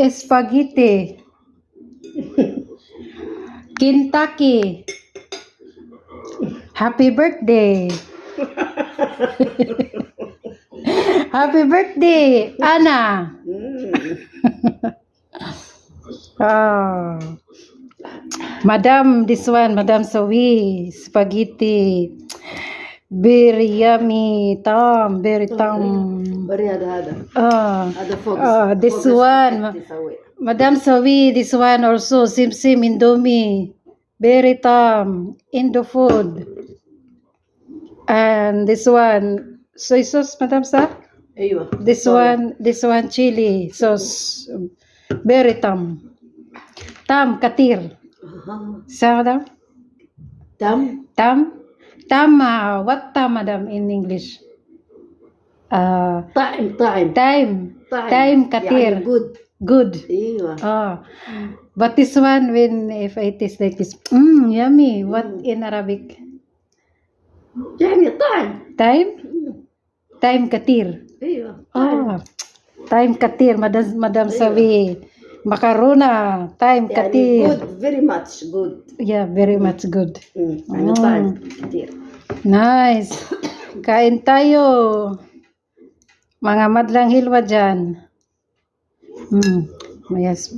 Spaghetti. Kentucky. Happy birthday. Happy birthday, Anna. Oh. Madam, this one, Madam Sawi, spaghetti. Very yummy, Tom, very Tom. Bari hada. This one, Madam Sawi, this one also, Sim Indomie. Very Tom, Indo food. And this one, soy sauce, Madam Sa? Aywa. This one, chili sauce. Very Tom. Tam, katir. Sa, Madam? Tam. Tam, what tam, Madam, in English? Time. Time, katir. Yeah, Good. Aywa. But this one, if I taste like this, yummy. What in Arabic? يعني time. Time, katir. أيوة. Time katir, Madam Sawi. Macarona, time يعني katir. good, very much good. Yeah, very much good. يعني time كتير. Nice. Kain tayo. Mga madlang hilwa dyan. Yes.